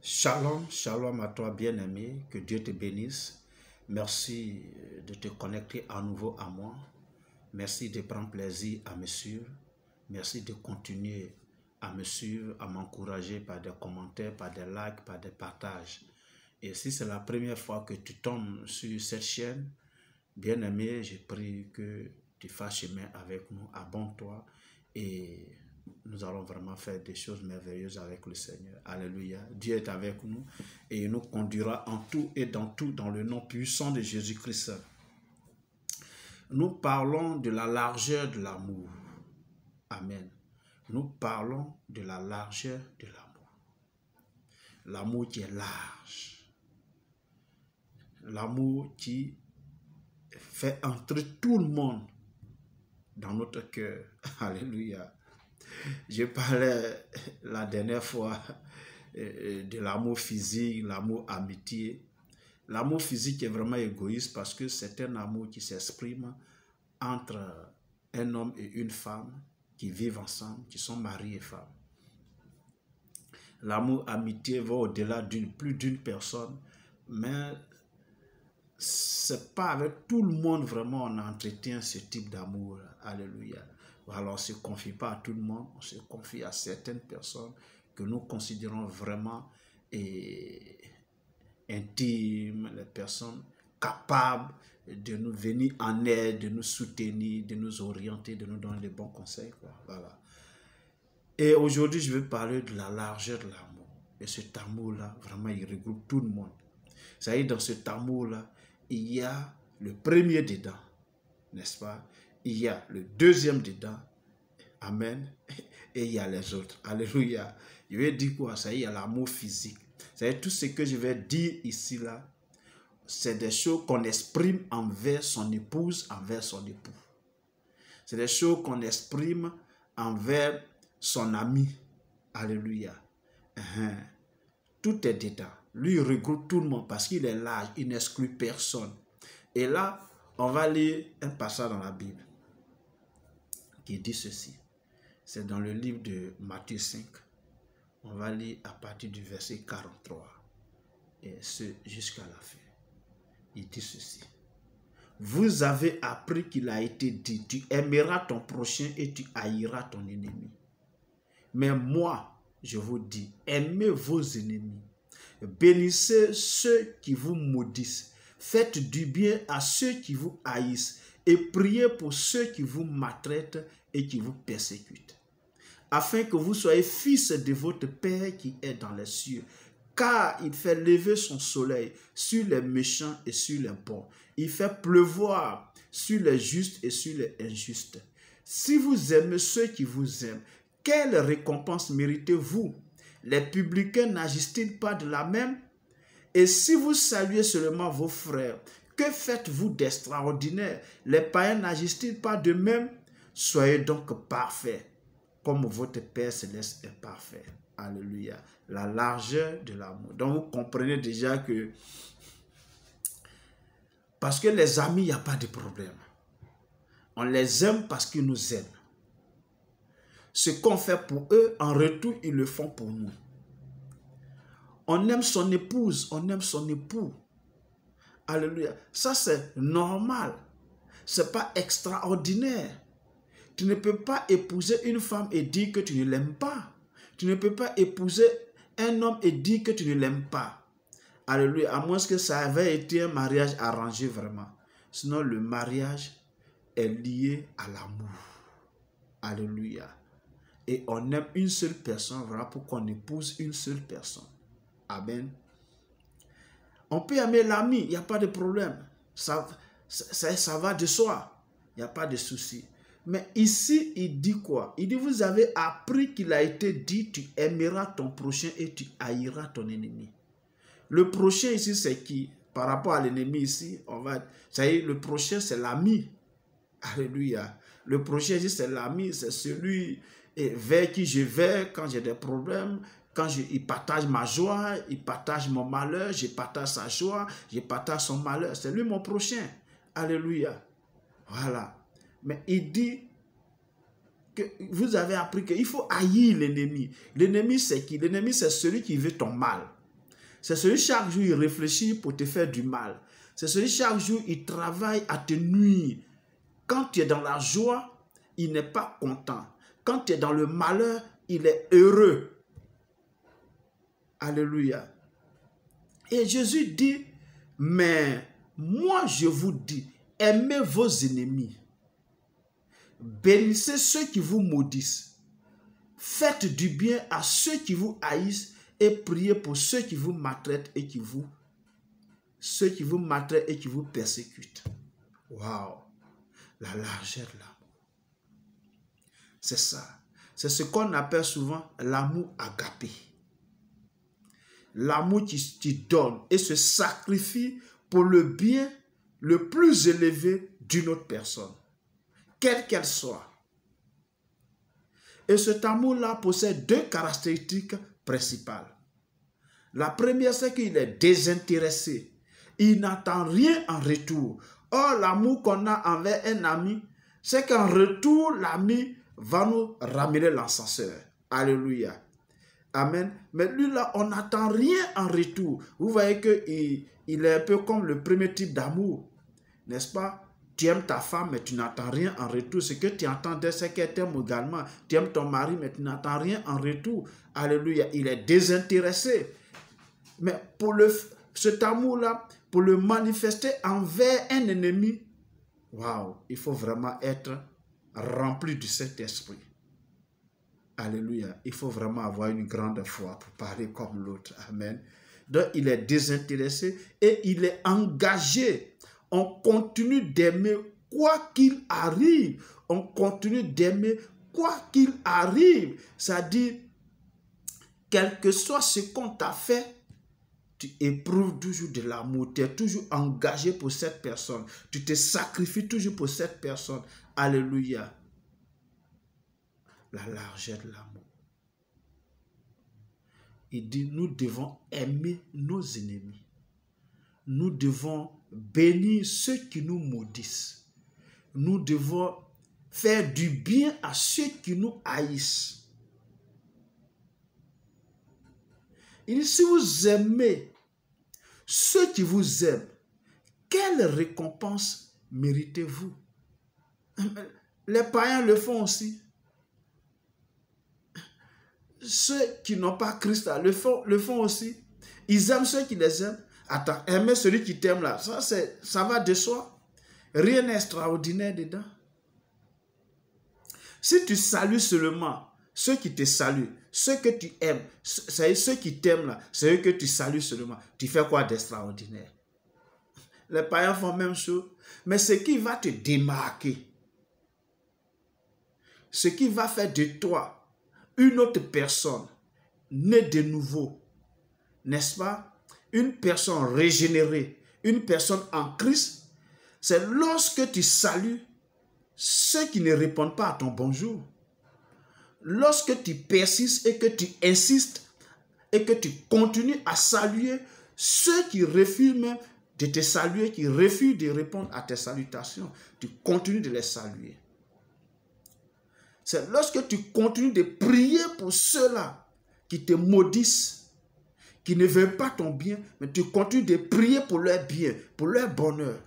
Shalom, shalom à toi bien-aimé, que Dieu te bénisse. Merci de te connecter à nouveau à moi. Merci de prendre plaisir à me suivre. Merci de continuer à me suivre, à m'encourager par des commentaires, par des likes, par des partages. Et si c'est la première fois que tu tombes sur cette chaîne, bien-aimé, je prie que tu fasses chemin avec nous, abonne-toi et nous allons vraiment faire des choses merveilleuses avec le Seigneur. Alléluia. Dieu est avec nous et il nous conduira en tout et dans tout dans le nom puissant de Jésus-Christ. Nous parlons de la largeur de l'amour. Amen. Nous parlons de la largeur de l'amour. L'amour qui est large. L'amour qui fait entrer tout le monde dans notre cœur. Alléluia. Je parlais la dernière fois de l'amour physique, l'amour amitié. L'amour physique est vraiment égoïste parce que c'est un amour qui s'exprime entre un homme et une femme qui vivent ensemble, qui sont mari et femme. L'amour amitié va au-delà plus d'une personne, mais c'est pas avec tout le monde vraiment on entretient ce type d'amour. Alléluia. Alors on ne se confie pas à tout le monde, on se confie à certaines personnes que nous considérons vraiment intimes, les personnes capables de nous venir en aide, de nous soutenir, de nous orienter, de nous donner des bons conseils. Voilà. Et aujourd'hui, je vais parler de la largeur de l'amour. Et cet amour-là, vraiment, il regroupe tout le monde. Ça y est, dans cet amour-là, il y a le premier dedans, n'est-ce pas? Il y a le deuxième dedans, amen, et il y a les autres. Alléluia. Je vais dire quoi? Ça y est, il y a l'amour physique. Ça y est, tout ce que je vais dire ici, là, c'est des choses qu'on exprime envers son épouse, envers son époux. C'est des choses qu'on exprime envers son ami. Alléluia. Tout est dedans. Lui, il regroupe tout le monde parce qu'il est large, il n'exclut personne. Et là, on va lire un passage dans la Bible qui dit ceci. C'est dans le livre de Matthieu 5. On va lire à partir du verset 43 et ce jusqu'à la fin. Il dit ceci. Vous avez appris qu'il a été dit, tu aimeras ton prochain et tu haïras ton ennemi. Mais moi, je vous dis, aimez vos ennemis. Bénissez ceux qui vous maudissent. Faites du bien à ceux qui vous haïssent et priez pour ceux qui vous maltraitent et qui vous persécutent. Afin que vous soyez fils de votre Père qui est dans les cieux. Car il fait lever son soleil sur les méchants et sur les bons. Il fait pleuvoir sur les justes et sur les injustes. Si vous aimez ceux qui vous aiment, quelle récompense méritez-vous? Les publicains n'agissent-ils pas de la même? Et si vous saluez seulement vos frères, que faites-vous d'extraordinaire? Les païens n'agissent-ils pas de même? Soyez donc parfaits, comme votre Père céleste est parfait. Alléluia. La largeur de l'amour. Donc vous comprenez déjà que parce que les amis, il n'y a pas de problème. On les aime parce qu'ils nous aiment. Ce qu'on fait pour eux, en retour, ils le font pour nous. On aime son épouse, on aime son époux. Alléluia. Ça, c'est normal. Ce n'est pas extraordinaire. Tu ne peux pas épouser une femme et dire que tu ne l'aimes pas. Tu ne peux pas épouser un homme et dire que tu ne l'aimes pas. Alléluia. À moins que ça avait été un mariage arrangé vraiment. Sinon, le mariage est lié à l'amour. Alléluia. Et on aime une seule personne, voilà pourquoi on épouse une seule personne. Amen. On peut aimer l'ami, il n'y a pas de problème. Ça va de soi. Il n'y a pas de souci. Mais ici, il dit quoi? Il dit, vous avez appris qu'il a été dit, tu aimeras ton prochain et tu haïras ton ennemi. Le prochain ici, c'est qui? Par rapport à l'ennemi ici, ça y est, le prochain, c'est l'ami. Alléluia. Le prochain ici, c'est l'ami, c'est celui vers qui je vais quand j'ai des problèmes, quand il partage ma joie, il partage mon malheur, je partage sa joie, je partage son malheur. C'est lui mon prochain. Alléluia. Voilà. Mais il dit que vous avez appris qu'il faut haïr l'ennemi. L'ennemi, c'est qui? L'ennemi, c'est celui qui veut ton mal. C'est celui chaque jour il réfléchit pour te faire du mal. C'est celui chaque jour il travaille à te nuire. Quand tu es dans la joie, il n'est pas content. Quand tu es dans le malheur, il est heureux. Alléluia. Et Jésus dit, mais moi je vous dis, aimez vos ennemis. Bénissez ceux qui vous maudissent. Faites du bien à ceux qui vous haïssent et priez pour ceux qui vous maltraitent et qui vous persécutent. Waouh! La largeur de l'amour. C'est ça. C'est ce qu'on appelle souvent l'amour agapé. L'amour qui donne et se sacrifie pour le bien le plus élevé d'une autre personne, quelle qu'elle soit. Et cet amour-là possède deux caractéristiques principales. La première, c'est qu'il est désintéressé. Il n'attend rien en retour. Or, l'amour qu'on a envers un ami, c'est qu'en retour, l'ami va nous ramener l'ascenseur. Alléluia. Amen. Mais lui là, on n'attend rien en retour. Vous voyez qu'il est un peu comme le premier type d'amour. N'est-ce pas? Tu aimes ta femme, mais tu n'attends rien en retour. Ce que tu entends, c'est qu'elle t'aime également. Tu aimes ton mari, mais tu n'attends rien en retour. Alléluia. Il est désintéressé. Mais pour cet amour-là, pour le manifester envers un ennemi, waouh, il faut vraiment être rempli du Saint-Esprit. Alléluia. Il faut vraiment avoir une grande foi pour parler comme l'autre. Amen. Donc, il est désintéressé et il est engagé. On continue d'aimer quoi qu'il arrive. On continue d'aimer quoi qu'il arrive. C'est-à-dire, quel que soit ce qu'on t'a fait, tu éprouves toujours de l'amour. Tu es toujours engagé pour cette personne. Tu te sacrifies toujours pour cette personne. Alléluia. La largeur de l'amour. Il dit, nous devons aimer nos ennemis. Nous devons bénir ceux qui nous maudissent. Nous devons faire du bien à ceux qui nous haïssent. Il dit, si vous aimez ceux qui vous aiment, quelle récompense méritez-vous? Les païens le font aussi. Ceux qui n'ont pas Christ le font aussi. Ils aiment ceux qui les aiment. Attends, aimer celui qui t'aime là, ça va de soi. Rien n'est extraordinaire dedans. Si tu salues seulement ceux qui te saluent, ceux que tu aimes, ceux qui t'aiment là, c'est eux que tu salues seulement, tu fais quoi d'extraordinaire? Les païens font même chose. Mais ce qui va te démarquer, ce qui va faire de toi une autre personne, née de nouveau, n'est-ce pas? Une personne régénérée, une personne en Christ, c'est lorsque tu salues ceux qui ne répondent pas à ton bonjour. Lorsque tu persistes et que tu insistes et que tu continues à saluer ceux qui refusent même de te saluer, qui refusent de répondre à tes salutations, tu continues de les saluer. C'est lorsque tu continues de prier pour ceux-là qui te maudissent, qui ne veulent pas ton bien, mais tu continues de prier pour leur bien, pour leur bonheur.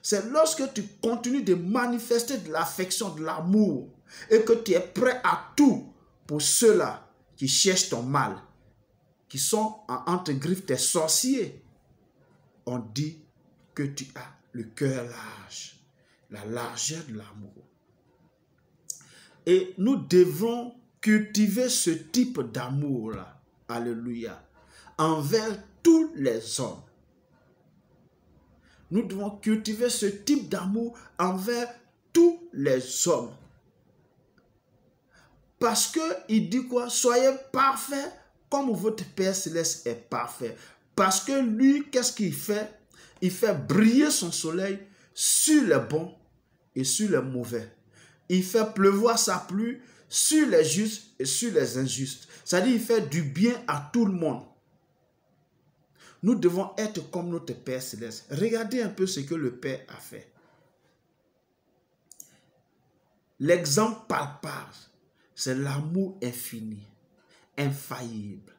C'est lorsque tu continues de manifester de l'affection, de l'amour, et que tu es prêt à tout pour ceux-là qui cherchent ton mal, qui sont entre griffes tes sorciers. On dit que tu as le cœur large, la largeur de l'amour. Et nous devons cultiver ce type d'amour-là, alléluia, envers tous les hommes. Nous devons cultiver ce type d'amour envers tous les hommes. Parce qu'il dit quoi? Soyez parfaits comme votre Père Céleste est parfait. Parce que lui, qu'est-ce qu'il fait? Il fait briller son soleil sur les bons et sur les mauvais. Il fait pleuvoir sa pluie sur les justes et sur les injustes. C'est-à-dire, il fait du bien à tout le monde. Nous devons être comme notre Père Céleste. Regardez un peu ce que le Père a fait. L'exemple palpable, c'est l'amour infini, infaillible.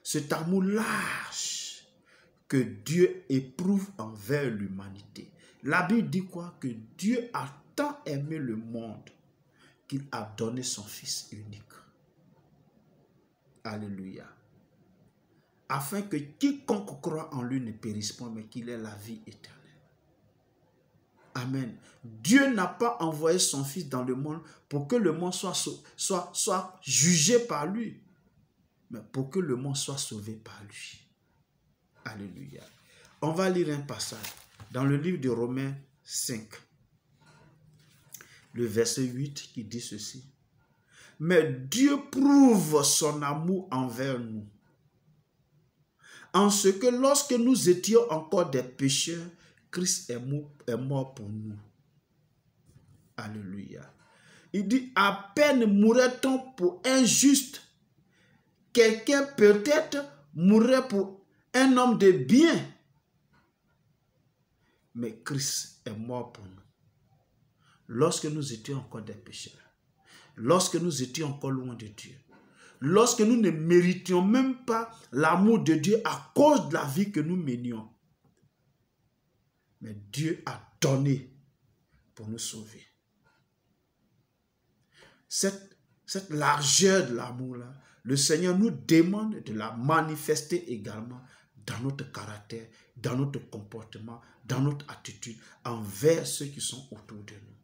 cet amour large que Dieu éprouve envers l'humanité. La Bible dit quoi? Que Dieu a tant aimé le monde qu'il a donné son Fils unique. Alléluia. Afin que quiconque croit en lui ne périsse pas, mais qu'il ait la vie éternelle. Amen. Dieu n'a pas envoyé son Fils dans le monde pour que le monde soit jugé par lui, mais pour que le monde soit sauvé par lui. Alléluia. On va lire un passage dans le livre de Romains 5, le verset 8 qui dit ceci. Mais Dieu prouve son amour envers nous, en ce que lorsque nous étions encore des pécheurs, Christ est mort pour nous. Alléluia. Il dit, à peine mourrait-on pour un juste. Quelqu'un peut-être mourrait pour un homme de bien. Mais Christ est mort pour nous. Lorsque nous étions encore des pécheurs, lorsque nous étions encore loin de Dieu, lorsque nous ne méritions même pas l'amour de Dieu à cause de la vie que nous menions, mais Dieu a donné pour nous sauver. Cette largeur de l'amour-là, le Seigneur nous demande de la manifester également dans notre caractère, dans notre comportement, dans notre attitude, envers ceux qui sont autour de nous,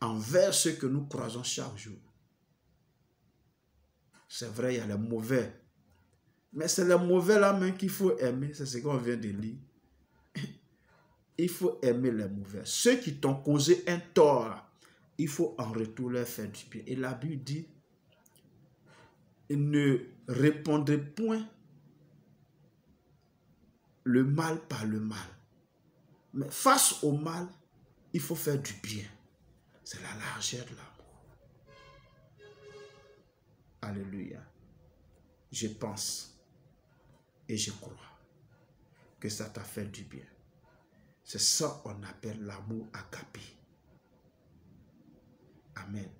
envers ceux que nous croisons chaque jour. C'est vrai, il y a les mauvais, mais c'est les mauvais là même qu'il faut aimer, c'est ce qu'on vient de lire. Il faut aimer les mauvais. Ceux qui t'ont causé un tort, il faut en retour leur faire du bien. Et la Bible dit, ne répondez point le mal par le mal. Mais face au mal, il faut faire du bien. C'est la largeur de l'amour. Alléluia. Je pense et je crois que ça t'a fait du bien. C'est ça qu'on appelle l'amour agapé. Amen.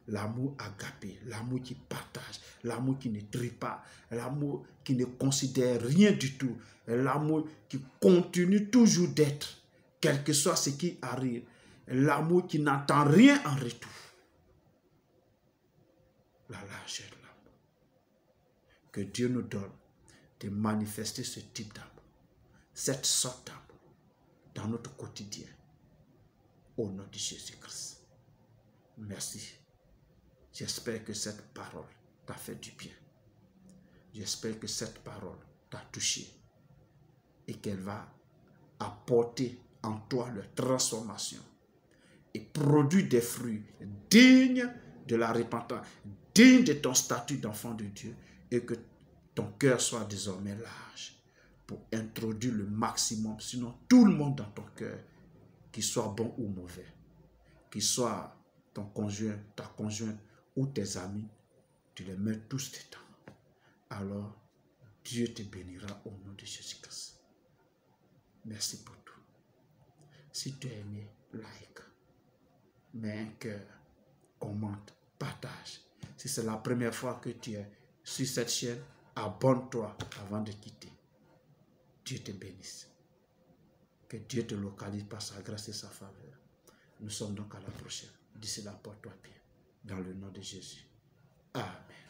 L'amour agapé, l'amour qui partage, l'amour qui ne trie pas, l'amour qui ne considère rien du tout, l'amour qui continue toujours d'être, quel que soit ce qui arrive, l'amour qui n'entend rien en retour. La largeur de l'amour. Que Dieu nous donne de manifester ce type d'amour, cette sorte d'amour dans notre quotidien, au nom de Jésus-Christ. Merci. J'espère que cette parole t'a fait du bien. J'espère que cette parole t'a touché et qu'elle va apporter en toi la transformation et produire des fruits dignes de la repentance, dignes de ton statut d'enfant de Dieu, et que ton cœur soit désormais large pour introduire le maximum, sinon tout le monde dans ton cœur, qu'il soit bon ou mauvais, qu'il soit ton conjoint, ta conjointe ou tes amis, tu les mets tous dedans. Alors, Dieu te bénira au nom de Jésus-Christ. Merci pour tout. Si tu as aimé, like, mets un cœur, commente, partage. Si c'est la première fois que tu es sur cette chaîne, abonne-toi avant de quitter. Dieu te bénisse. Que Dieu te localise par sa grâce et sa faveur. Nous sommes donc à la prochaine. D'ici là, porte-toi bien. Dans le nom de Jésus. Amen.